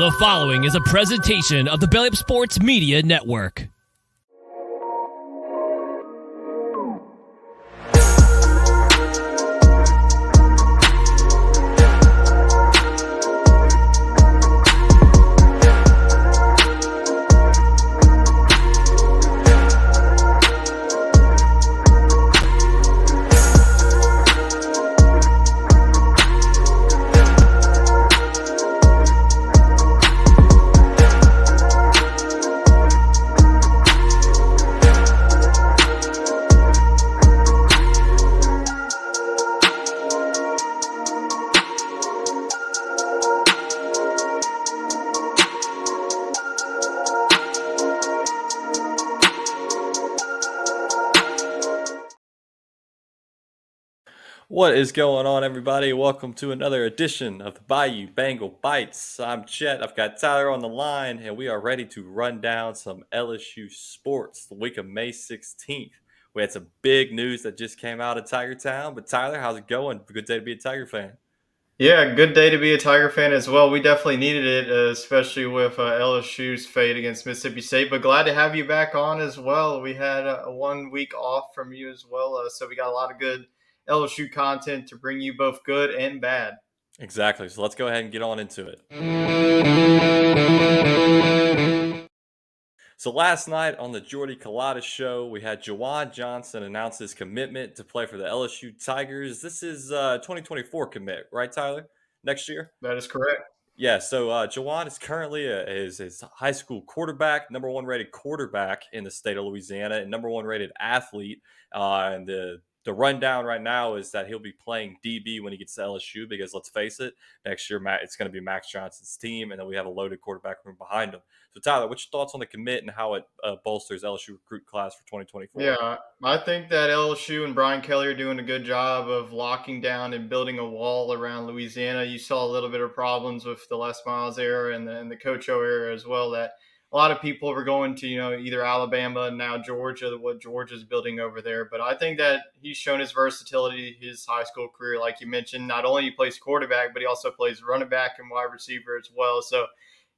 The following is a presentation of the Belly Up Sports Media Network. What is going on, everybody? Welcome to another edition of the Bayou Bengal Bites. I'm Chet. I've got Tyler on the line, and we are ready to run down some LSU sports the week of May 16th. We had some big news that just came out of Tiger Town. But Tyler, how's it going? Good day to be a Tiger fan. Yeah, good day to be a Tiger fan as well. We definitely needed it, especially with LSU's fate against Mississippi State. But glad to have you back on as well. We had a 1 week off from you as well, so we got a lot of good LSU content to bring you, both good and bad. Exactly. So let's go ahead and get on into it. So last night on the Jordy Collada show, we had Juwan Johnson announce his commitment to play for the LSU Tigers. This is 2024 commit, right, Tyler? Next year? That is correct. Yeah, so Juwan is currently his high school quarterback, number one rated quarterback in the state of Louisiana, and number one rated athlete. And the rundown right now is that he'll be playing DB when he gets to LSU because, let's face it, next year it's going to be Max Johnson's team, and then we have a loaded quarterback room behind him. So, Tyler, what's your thoughts on the commit and how it bolsters LSU recruit class for 2024? Yeah, I think that LSU and Brian Kelly are doing a good job of locking down and building a wall around Louisiana. You saw a little bit of problems with the Les Miles era and the Coach O era as well, that a lot of people were going to, either Alabama and now Georgia, what Georgia's building over there. But I think that he's shown his versatility, his high school career, like you mentioned. Not only he plays quarterback, but he also plays running back and wide receiver as well. So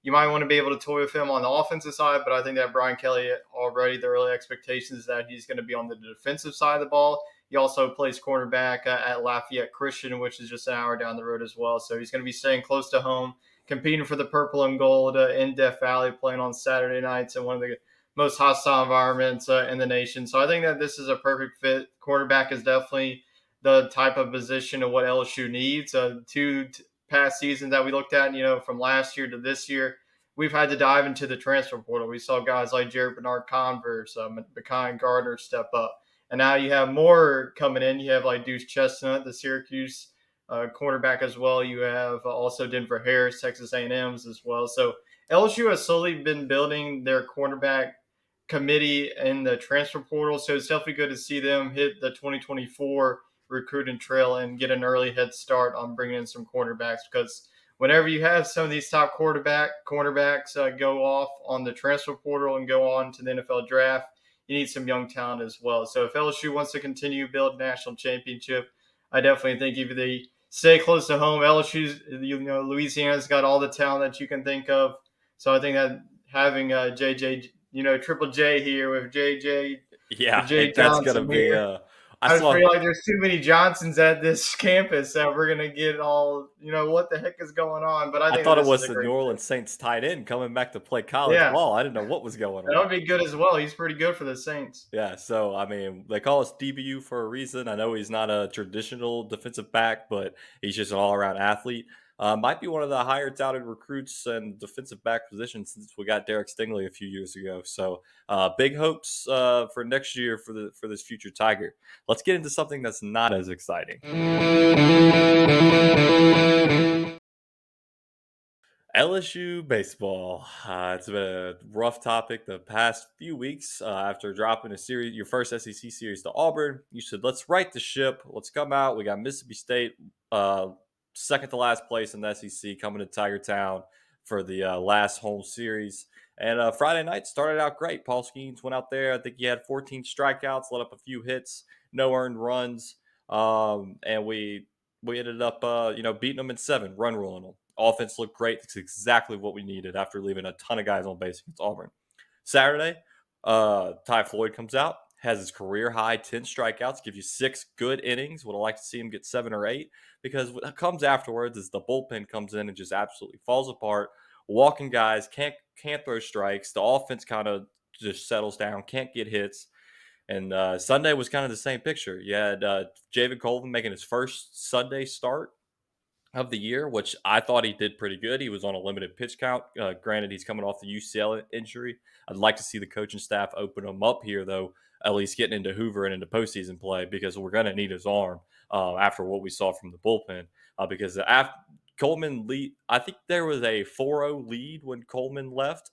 you might want to be able to toy with him on the offensive side, but I think that Brian Kelly already, the early expectations is that he's going to be on the defensive side of the ball. He also plays cornerback at Lafayette Christian, which is just an hour down the road as well. So he's going to be staying close to home, competing for the purple and gold in Death Valley, playing on Saturday nights in one of the most hostile environments in the nation. So I think that this is a perfect fit. Quarterback is definitely the type of position of what LSU needs. Two past seasons that we looked at, from last year to this year, we've had to dive into the transfer portal. We saw guys like Jared Bernard Converse, Mekhi Gardner step up. And now you have more coming in. You have like Deuce Chestnut, the Syracuse cornerback as well. You have also Denver Harris, Texas A&M's as well. So LSU has slowly been building their cornerback committee in the transfer portal. So it's definitely good to see them hit the 2024 recruiting trail and get an early head start on bringing in some cornerbacks, because whenever you have some of these top cornerbacks go off on the transfer portal and go on to the NFL draft, you need some young talent as well. So if LSU wants to continue to build national championship, I definitely think if they stay close to home, LSU's, Louisiana's got all the talent that you can think of. So I think that having JJ, Triple J here with JJ, Yeah, Jay that's going to Johnson be here. I feel like there's too many Johnsons at this campus that we're going to get all, what the heck is going on. But I thought it was the New Orleans Saints tight end coming back to play college ball. I didn't know what was going on. That would be good as well. He's pretty good for the Saints. Yeah, so, I mean, they call us DBU for a reason. I know he's not a traditional defensive back, but he's just an all-around athlete. Might be one of the higher touted recruits in defensive back position since we got Derek Stingley a few years ago. So big hopes for next year for this future Tiger. Let's get into something that's not as exciting. LSU baseball. It's been a rough topic the past few weeks after dropping your first SEC series to Auburn. You said, let's right the ship. Let's come out. We got Mississippi State second to last place in the SEC coming to Tiger Town for the last home series. And Friday night started out great. Paul Skeens went out there. I think he had 14 strikeouts, let up a few hits, no earned runs. And we ended up, beating them in 7, run ruling them. Offense looked great. It's exactly what we needed after leaving a ton of guys on base against Auburn. Saturday, Ty Floyd comes out, has his career high 10 strikeouts, gives you 6 good innings. Would have liked to see him get 7 or 8, because what comes afterwards is the bullpen comes in and just absolutely falls apart. Walking guys, can't throw strikes. The offense kind of just settles down, can't get hits. And Sunday was kind of the same picture. You had Javen Colvin making his first Sunday start of the year, which I thought he did pretty good. He was on a limited pitch count. Granted, he's coming off the UCL injury. I'd like to see the coaching staff open him up here, though, at least getting into Hoover and into postseason play, because we're going to need his arm after what we saw from the bullpen. Because after Coleman lead, I think there was a 4-0 lead when Coleman left.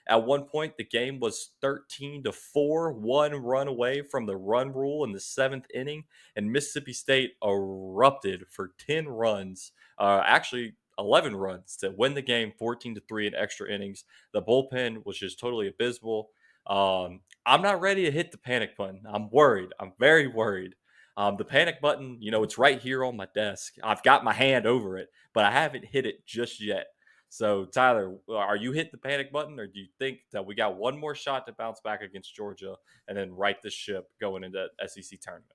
At one point, the game was 13-4, 1 run away from the run rule in the 7th inning, and Mississippi State erupted for 10 runs, actually 11 runs, to win the game 14-3 in extra innings. The bullpen was just totally abysmal. I'm not ready to hit the panic button. I'm worried. I'm very worried. The panic button, it's right here on my desk. I've got my hand over it, but I haven't hit it just yet. So, Tyler, are you hitting the panic button, or do you think that we got one more shot to bounce back against Georgia and then right the ship going into SEC tournament?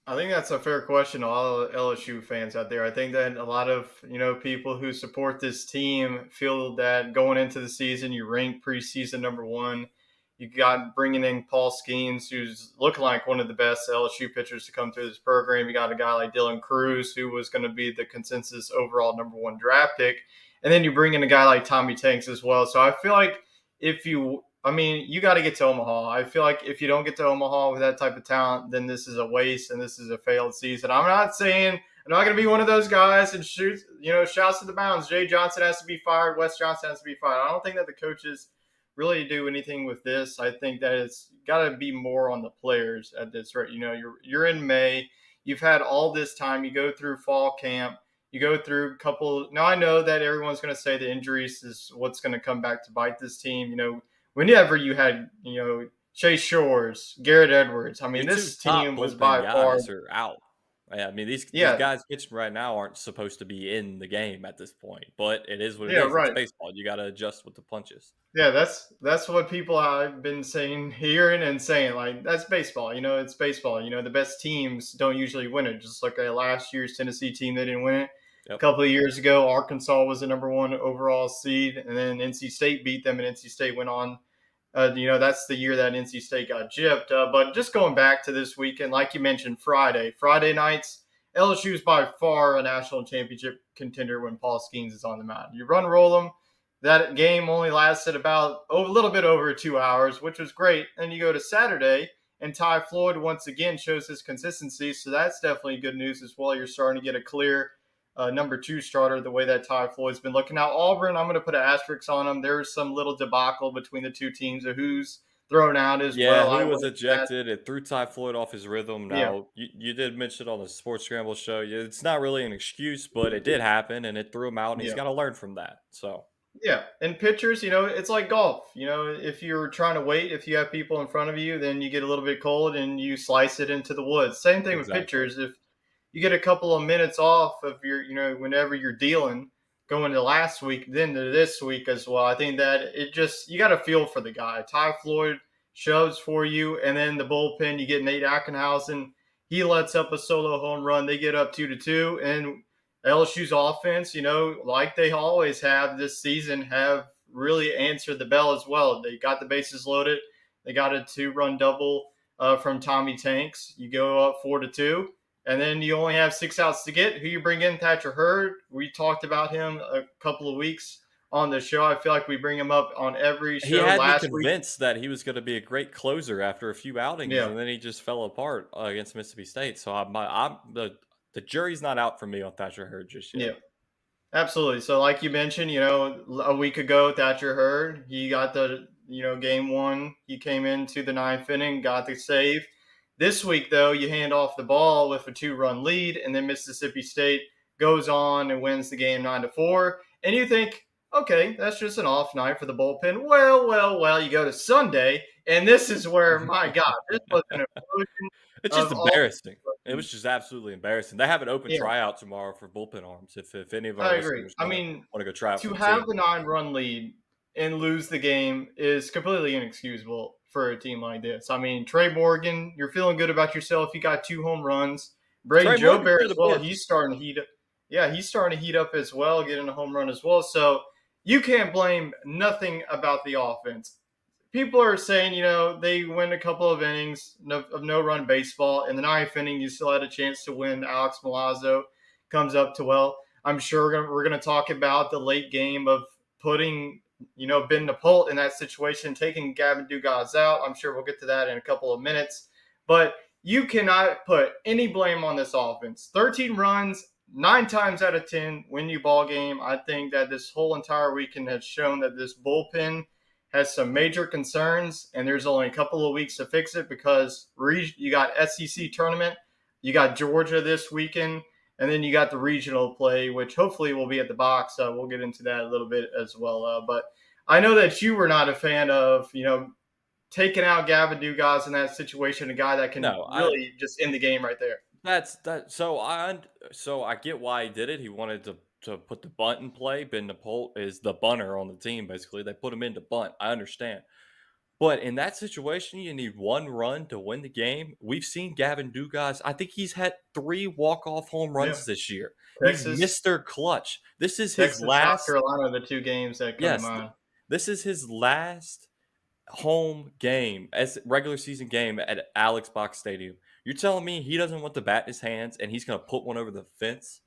I think that's a fair question to all LSU fans out there. I think that a lot of, people who support this team feel that going into the season, you rank preseason number 1. You got bringing in Paul Skeens, who's looking like one of the best LSU pitchers to come through this program. You got a guy like Dylan Cruz, who was going to be the consensus overall number 1 draft pick. And then you bring in a guy like Tommy Tanks as well. So I feel like you got to get to Omaha. I feel like if you don't get to Omaha with that type of talent, then this is a waste and this is a failed season. I'm not saying I'm not going to be one of those guys and shouts to the mounds. Jay Johnson has to be fired. Wes Johnson has to be fired. I don't think that the coaches really do anything with this. I think that it's got to be more on the players at this rate. You're in May. You've had all this time. You go through fall camp. You go through a couple. Now, I know that everyone's going to say the injuries is what's going to come back to bite this team. Whenever you had, Chase Shores, Garrett Edwards. I mean, this team was by far out. These guys pitching right now aren't supposed to be in the game at this point, but it is what it is. Right. It's baseball. You got to adjust with the punches. Yeah, that's what people have been hearing and saying. Like, that's baseball. It's baseball. The best teams don't usually win it. Just like last year's Tennessee team, they didn't win it. Yep. A couple of years ago, Arkansas was the number 1 overall seed, and then NC State beat them, and NC State went on. That's the year that NC State got gypped. But just going back to this weekend, like you mentioned, Friday nights, LSU is by far a national championship contender when Paul Skeens is on the mound. You run roll them. That game only lasted about a little bit over 2 hours, which was great. And you go to Saturday, and Ty Floyd once again shows his consistency. So that's definitely good news as well. You're starting to get a clear number 2 starter the way that Ty Floyd's been looking. Now, Auburn, I'm going to put an asterisk on them. There's some little debacle between the two teams of who's thrown out as well. Yeah, who was ejected. It threw Ty Floyd off his rhythm. Now, you did mention it on the Sports Scramble show. It's not really an excuse, but it did happen, and it threw him out, and he's got to learn from that. So. Yeah, and pitchers, it's like golf. If you're trying to wait, if you have people in front of you, then you get a little bit cold and you slice it into the woods. Same thing with pitchers. If you get a couple of minutes off of your, whenever you're dealing, going to last week, then to this week as well, I think that you got to feel for the guy. Ty Floyd shoves for you, and then the bullpen, you get Nate Ackenhausen. He lets up a solo home run. They get up 2-2, and LSU's offense, like they always have this season, have really answered the bell as well. They got the bases loaded. They got a 2-run double from Tommy Tanks. You go up 4-2, and then you only have 6 outs to get. Who you bring in? Thatcher Hurd. We talked about him a couple of weeks on the show. I feel like we bring him up on every show. He had me convinced that he was going to be a great closer after a few outings, and then he just fell apart against Mississippi State. So the jury's not out for me on Thatcher Hurd just yet. Yeah, absolutely. So like you mentioned, a week ago, Thatcher Hurd, he got the, game 1. He came into the 9th inning, got the save. This week, though, you hand off the ball with a 2-run lead, and then Mississippi State goes on and wins the game 9-4. And you think, okay, that's just an off night for the bullpen. Well, you go to Sunday, And this is where, my God, this was an explosion It's just of all. embarrassing. It was just absolutely embarrassing. They have an open Yeah, tryout tomorrow for bullpen arms. If any of our I agree. listeners I want to mean, go try out for to the have team, the 9-run lead and lose the game is completely inexcusable for a team like this. I mean, Trey Morgan, you're feeling good about yourself. You got 2 home runs. Braden Trey Joe Morgan Bear threw as the well. pitch. He's starting to heat up. Yeah, he's starting to heat up as well, getting a home run as well. So you can't blame nothing about the offense. People are saying, they win a couple of innings of no-run baseball. In the 9th inning, you still had a chance to win. Alex Milazzo comes up to, well, I'm sure we're going to talk about the late game of putting, Ben Napolt in that situation, taking Gavin Dugas out. I'm sure we'll get to that in a couple of minutes. But you cannot put any blame on this offense. 13 runs, 9 times out of 10 win you ball game. I think that this whole entire weekend has shown that this bullpen has some major concerns, and there's only a couple of weeks to fix it because you got SEC tournament, you got Georgia this weekend, and then you got the regional play, which hopefully will be at the box. We'll get into that a little bit as well. But I know that you were not a fan of, taking out Gavin Dugas in that situation, a guy that can No, really just end the game right there. that's that. So I get why he did it. He wanted to put the bunt in play. Ben Napolt is the bunter on the team. Basically, they put him in to bunt. I understand. But in that situation, you need 1 run to win the game. We've seen Gavin Dugas. I think he's had 3 walk-off home Yeah, runs this year. He's Mr. Clutch. This is his South last. Carolina, the 2 games that come to Yes, mind. this is his last home game as regular season game at Alex Box Stadium. You're telling me he doesn't want the bat in his hands and he's going to put one over the fence?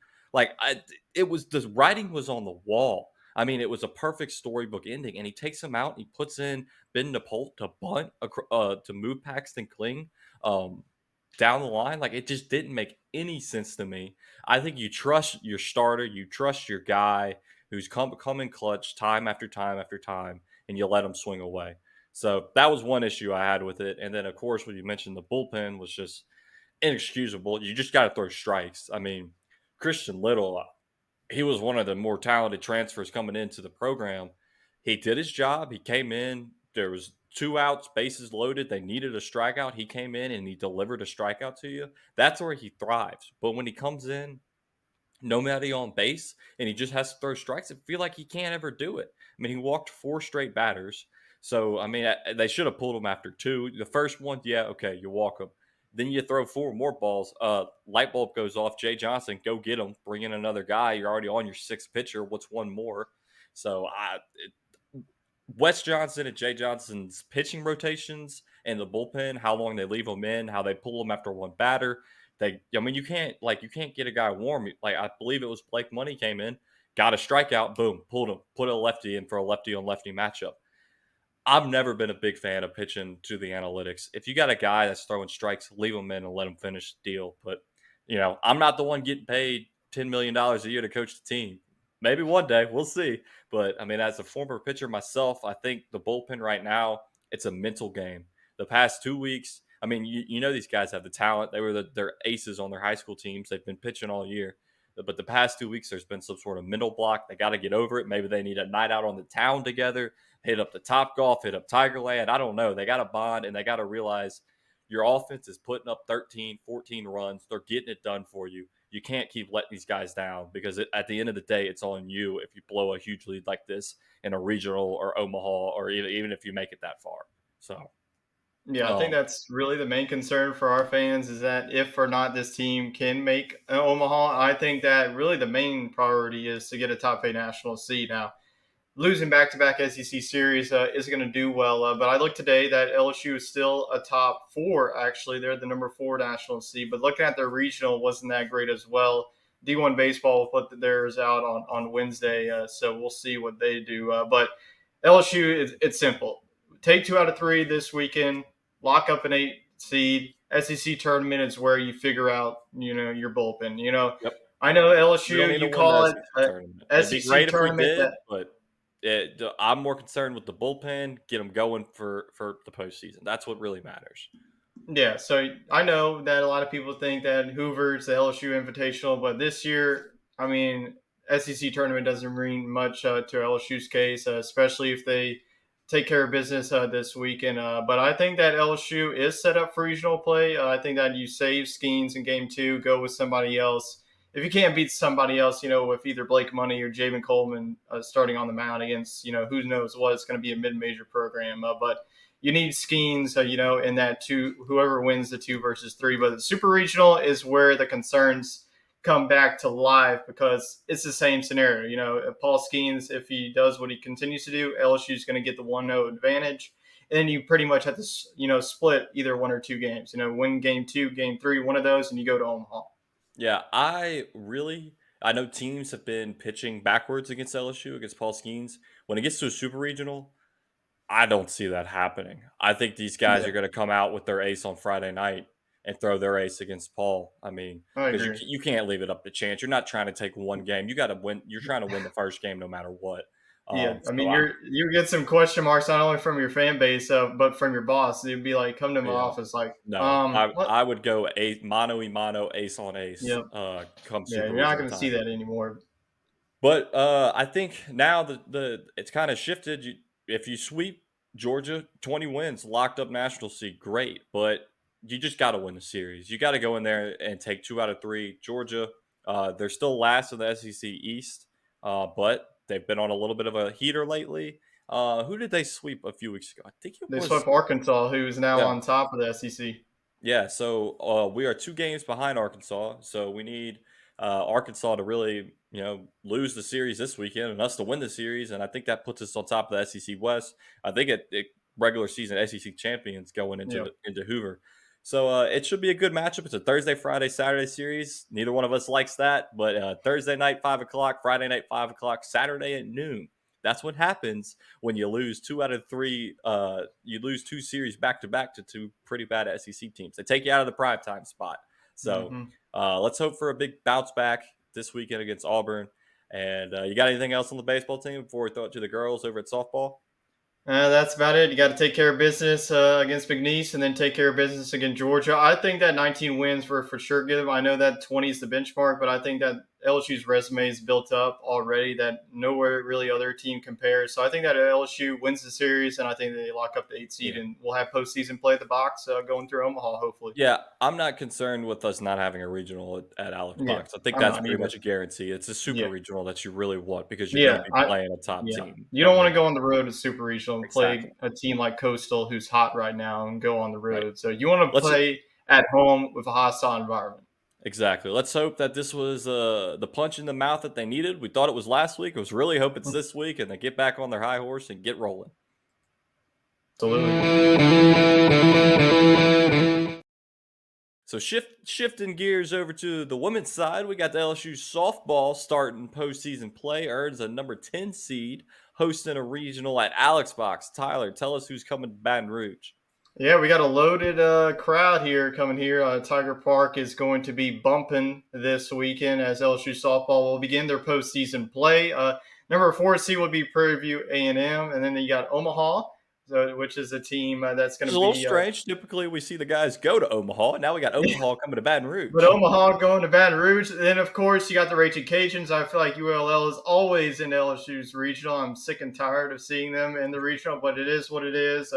It was the writing was on the wall. I mean, it was a perfect storybook ending, and he takes him out and he puts in Ben Napolt to bunt, to move Paxton Kling down the line. Like, it just didn't make any sense to me. I think you trust your starter, you trust your guy who's come in clutch time after time after time, and you let him swing away. So that was one issue I had with it. And then, of course, when you mentioned the bullpen was just inexcusable. You just got to throw strikes. I mean, Christian Little, he was one of the more talented transfers coming into the program. He did his job. He came in. There was 2 outs, bases loaded. They needed a strikeout. He came in and he delivered a strikeout to you. That's where he thrives. But when he comes in, nobody on base, and he just has to throw strikes, I feel like he can't ever do it. I mean, he walked 4 straight batters. So, I mean, they should have pulled him after 2. The first one, yeah, okay, you walk him. Then you throw 4 more balls. Light bulb goes off. Jay Johnson, go get him. Bring in another guy. You're already on your 6th pitcher. What's one more? So, Wes Johnson and Jay Johnson's pitching rotations and the bullpen, how long they leave them in, how they pull them after one batter. I mean, you can't get a guy warm. Like, I believe it was Blake Money came in, got a strikeout, boom, pulled him, put a lefty in for a lefty on lefty matchup. I've never been a big fan of pitching to the analytics. If you got a guy that's throwing strikes, leave him in and let him finish the deal. But, I'm not the one getting paid $10 million a year to coach the team. Maybe one day, we'll see. But, I mean, as a former pitcher myself, I think the bullpen right now, it's a mental game. The past 2 weeks, I mean, you know these guys have the talent. They were their aces on their high school teams. They've been pitching all year. But the past 2 weeks, there's been some sort of mental block. They got to get over it. Maybe they need a night out on the town together, hit up the Top Golf, hit up Tigerland. I don't know. They got to bond, and they got to realize your offense is putting up 13, 14 runs. They're getting it done for you. You can't keep letting these guys down because at the end of the day, it's on you if you blow a huge lead like this in a regional or Omaha, or even if you make it that far. So, Yeah, I think that's really the main concern for our fans is that if or not this team can make Omaha, I think that really the main priority is to get a top 8 national seed. Now, losing back-to-back SEC series isn't going to do well, but I looked today that LSU is still a top 4, actually. They're the number 4 national seed, but looking at their regional wasn't that great as well. D1 Baseball will put theirs out on Wednesday, so we'll see what they do. But LSU, it's simple. Take 2 out of 3 this weekend, lock up an 8 seed. SEC tournament is where you figure out, your bullpen. yep. I know We don't LSU, need to you win the call it SEC tournament. a It'd be SEC great if we tournament did, but I'm more concerned with the bullpen, get them going for the postseason. That's what really matters. Yeah, so I know that a lot of people think that Hoover's the LSU Invitational, but this year, I mean, SEC tournament doesn't mean much to LSU's case, especially if they take care of business this weekend. But I think that LSU is set up for regional play. I think that you save Skeens in game 2, go with somebody else. If you can't beat somebody else, with either Blake Money or Javen Coleman starting on the mound against, who knows what, it's going to be a mid-major program. But you need Skeens, in that 2, whoever wins the 2 versus 3. But the super regional is where the concerns come back to life because it's the same scenario. Paul Skeens, if he does what he continues to do, LSU is going to get the 1-0 advantage. And then you pretty much have to, split either 1 or 2 games. Win game 2, game 3, one of those, and you go to Omaha. Yeah, I know teams have been pitching backwards against LSU, against Paul Skeens. When it gets to a super regional, I don't see that happening. I think these guys Yeah, are going to come out with their ace on Friday night and throw their ace against Paul. I mean, I because agree. you can't leave it up to chance. You're not trying to take one game. You got to win. You're trying to win the first game no matter what. Yeah, I So mean, you get some question marks not only from your fan base, but from your boss. They'd be like, "Come to my yeah, office." Like, no, I what? I would go mano y mano, ace on ace, Yeah, come yeah, super you're not regional going to see time. that anymore. But I think now the it's kind of shifted. If you sweep Georgia, 20 wins, locked up national seed, great. But you just got to win the series. You got to go in there and take 2 out of 3. Georgia, they're still last in the SEC East, but they've been on a little bit of a heater lately. Who did they sweep a few weeks ago? I think it They was swept Arkansas, who's now yeah. on top of the SEC. Yeah, so we are 2 games behind Arkansas. So we need Arkansas to really, lose the series this weekend and us to win the series. And I think that puts us on top of the SEC West. I think it regular season SEC champions going Yeah. into Hoover. So it should be a good matchup. It's a Thursday, Friday, Saturday series. Neither one of us likes that, but Thursday night 5 o'clock, Friday night 5 o'clock, Saturday at noon. That's what happens when you lose 2 out of 3. You lose 2 series back to back to 2 pretty bad SEC teams. They take you out of the primetime spot. So Hmm. let's hope for a big bounce back this weekend against Auburn. And you got anything else on the baseball team before we throw it to the girls over at softball? That's about it. You got to take care of business against McNeese and then take care of business against Georgia. I think that 19 wins were for sure good. I know that 20 is the benchmark, but I think that LSU's resume is built up already that nowhere really other team compares. So I think that LSU wins the series, and I think they lock up the 8 seed, Yeah. and we'll have postseason play at the box going through Omaha, hopefully. Yeah, I'm not concerned with us not having a regional at Alex Yeah, Box. I think I'm that's not pretty either. much a guarantee. It's a super Yeah. regional that you really want because you're going to Yeah, be playing a top yeah. team You don't coming want in. to go on the road to Super Regional and Exactly. play a team like Coastal, who's hot right now, and go on the Right. road. So you want to Let's play at home with a hostile environment. Exactly. Let's hope that this was the punch in the mouth that they needed. We thought it was last week. I was really hope it's this week, and they get back on their high horse and get rolling. Absolutely. So shifting gears over to the women's side, we got the LSU softball starting postseason play. Earns a number 10 seed, hosting a regional at Alex Box. Tyler, tell us who's coming to Baton Rouge. Yeah, we got a loaded crowd here coming here. Tiger Park is going to be bumping this weekend as LSU softball will begin their postseason play. Number 4 seed will be Prairie View A&M, and then you got Omaha, which is a team that's going Which is to a little be strange. Typically, we see the guys go to Omaha. Now we got Omaha coming to Baton But Rouge. Omaha going to Baton Rouge. Then, of course, you got the Raging Cajuns. I feel like ULL is always in LSU's regional. I'm sick and tired of seeing them in the regional, but it is what it is.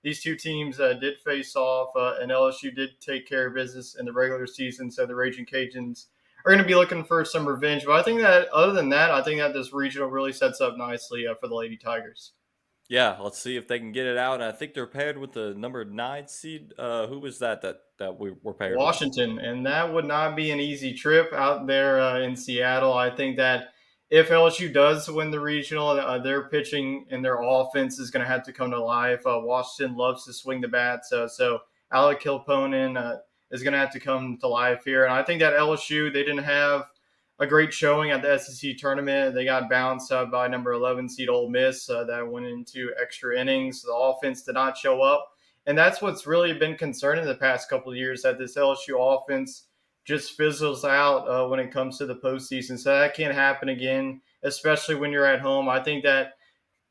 These 2 teams did face off, and LSU did take care of business in the regular season. So the Raging Cajuns are going to be looking for some revenge. But I think that other than that, I think that this regional really sets up nicely for the Lady Tigers. Yeah, let's see if they can get it out. I think they're paired with the number 9 seed. Who was that we were paired with? Washington, and that would not be an easy trip out there in Seattle. I think that if LSU does win the regional, their pitching and their offense is going to have to come to life. Washington loves to swing the bat, so Alec Kilponen is going to have to come to life here. And I think that LSU, they didn't have a great showing at the SEC tournament. They got bounced by number 11 seed Ole Miss that went into extra innings. The offense did not show up. And that's what's really been concerning the past couple of years, that this LSU offense just fizzles out when it comes to the postseason. So that can't happen again, especially when you're at home. I think that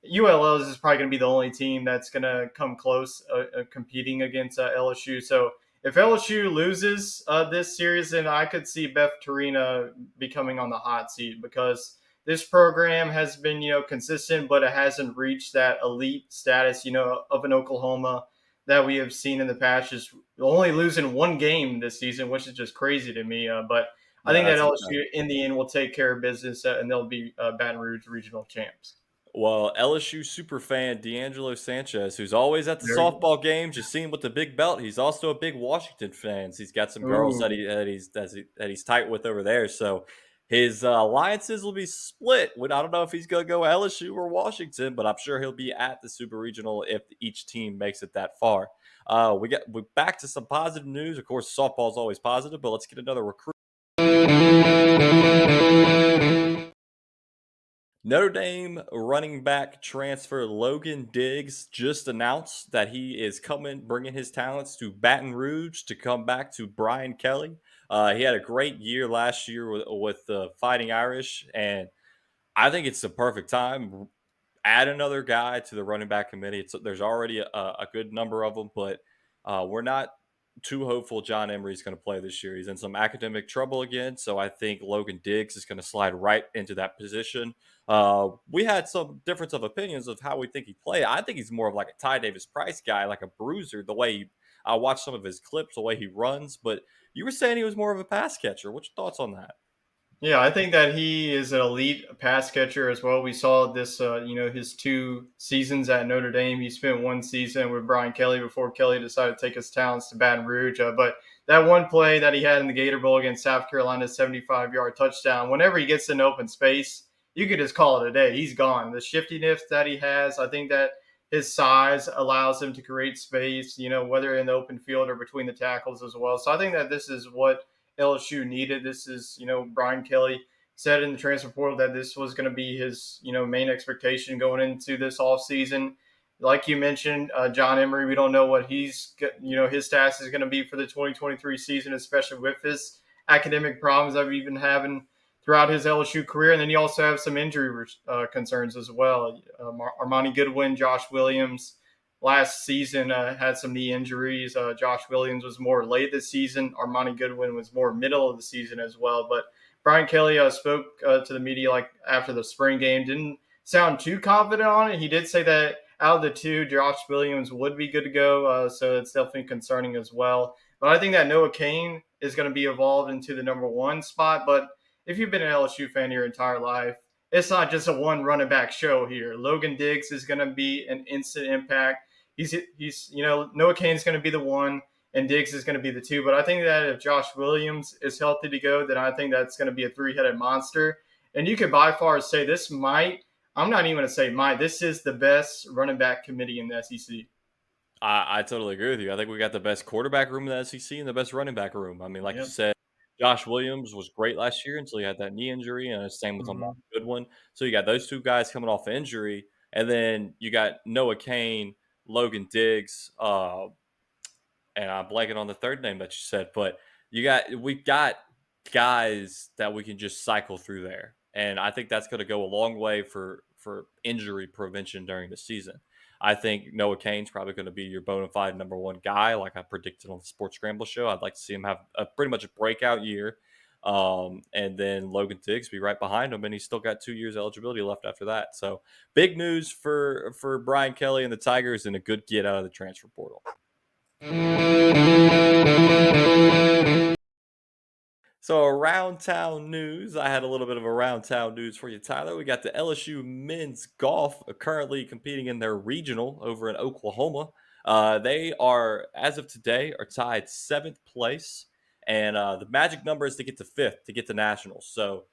ULL is probably going to be the only team that's going to come close competing against LSU. So if LSU loses this series, then I could see Beth Torina becoming on the hot seat because this program has been, consistent, but it hasn't reached that elite status, of an Oklahoma that we have seen in the past, just only losing one game this season, which is just crazy to me. But I Yeah, think that that's LSU insane. in the end will take care of business, and they'll be Baton Rouge regional champs. Well, LSU super fan D'Angelo Sanchez, who's always at the There you softball games, just seeing with the big belt. He's also a big Washington fan. He's got some go. girls Ooh. that he's tight with over there. So his alliances will be split. I don't know if he's going to go LSU or Washington, but I'm sure he'll be at the super regional if each team makes it that far. We're back to some positive news. Of course, softball is always positive, but let's get another recruit. Notre Dame running back transfer Logan Diggs just announced that he is bringing his talents to Baton Rouge to come back to Brian Kelly. He had a great year last year with the Fighting Irish, and I think it's the perfect time. Add another guy to the running back committee. There's already a good number of them, but we're not too hopeful John Emery is going to play this year. He's in some academic trouble again, so I think Logan Diggs is going to slide right into that position. We had some difference of opinions of how we think he play. I think he's more of like a Ty Davis Price guy, like a bruiser. I watched some of his clips, the way he runs, but you were saying he was more of a pass catcher. What's your thoughts on that? Yeah, I think that he is an elite pass catcher as well. We saw this, his 2 seasons at Notre Dame. He spent 1 season with Brian Kelly before Kelly decided to take his talents to Baton Rouge. But that one play that he had in the Gator Bowl against South Carolina, 75-yard touchdown, whenever he gets in open space, you could just call it a day. He's gone. The shiftiness that he has, I think that his size allows him to create space, whether in the open field or between the tackles as well. So I think that this is what LSU needed. This is, Brian Kelly said in the transfer portal that this was going to be his, main expectation going into this offseason. Like you mentioned, John Emery, we don't know what his stats is going to be for the 2023 season, especially with his academic problems that we've been having throughout his LSU career. And then you also have some injury concerns as well. Armani Goodwin, Josh Williams, last season had some knee injuries. Josh Williams was more late this season. Armani Goodwin was more middle of the season as well. But Brian Kelly spoke to the media like after the spring game. Didn't sound too confident on it. He did say that out of the two, Josh Williams would be good to go. So it's definitely concerning as well. But I think that Noah Cain is going to be evolved into the number one spot. But if you've been an LSU fan your entire life, it's not just a one running back show here. Logan Diggs is going to be an instant impact. He's Noah Cain's going to be the one and Diggs is going to be the two. But I think that if Josh Williams is healthy to go, then I think that's going to be a three-headed monster. And you could by far say this might. I'm not even going to say might. This is the best running back committee in the SEC. I totally agree with you. I think we got the best quarterback room in the SEC and the best running back room. I mean, like you Yep. said, Josh Williams was great last year until he had that knee injury, and the same with a Mm-hmm. good one. So you got those two guys coming off injury, and then you got Noah Cain, Logan Diggs, and I'm blanking on the third name that you said, but we've got guys that we can just cycle through there, and I think that's going to go a long way for injury prevention during the season. I think Noah Cain's probably going to be your bona fide number one guy, like I predicted on the Sports Scramble show. I'd like to see him have pretty much a breakout year, and then Logan Diggs be right behind him, and he's still got 2 years eligibility left after that. So big news for Brian Kelly and the Tigers, and a good get out of the transfer portal. So around town news, I had a little bit of around town news for you, Tyler. We got the LSU men's golf currently competing in their regional over in Oklahoma. They are, as of today, are tied seventh place, and the magic number is to get to fifth to get to nationals. So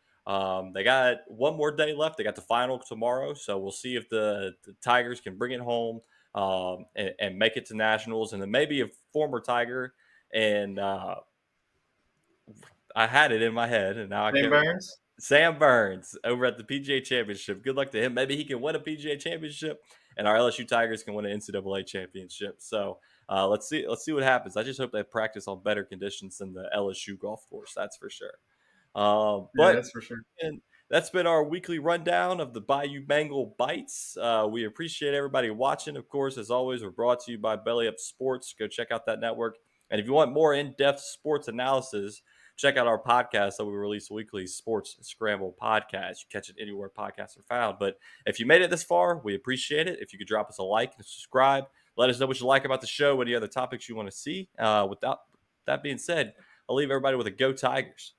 they got one more day left. They got the final tomorrow, so we'll see if the Tigers can bring it home and make it to nationals, and then maybe a former Tiger and I had it in my head, and now I Sam can't remember. Burns. Sam Burns over at the PGA Championship. Good luck to him. Maybe he can win a PGA Championship, and our LSU Tigers can win an NCAA championship. So let's see. Let's see what happens. I just hope they practice on better conditions than the LSU golf course. That's for sure. Yeah, But that's for sure. and that's been our weekly rundown of the Bayou Bengal Bites. We appreciate everybody watching. Of course, as always, we're brought to you by Belly Up Sports. Go check out that network. And if you want more in-depth sports analysis, check out our podcast that we release weekly, Sports Scramble Podcast. You catch it anywhere podcasts are found. But if you made it this far, we appreciate it. If you could drop us a like and subscribe, let us know what you like about the show, any other topics you want to see. With that being said, I'll leave everybody with a Go Tigers.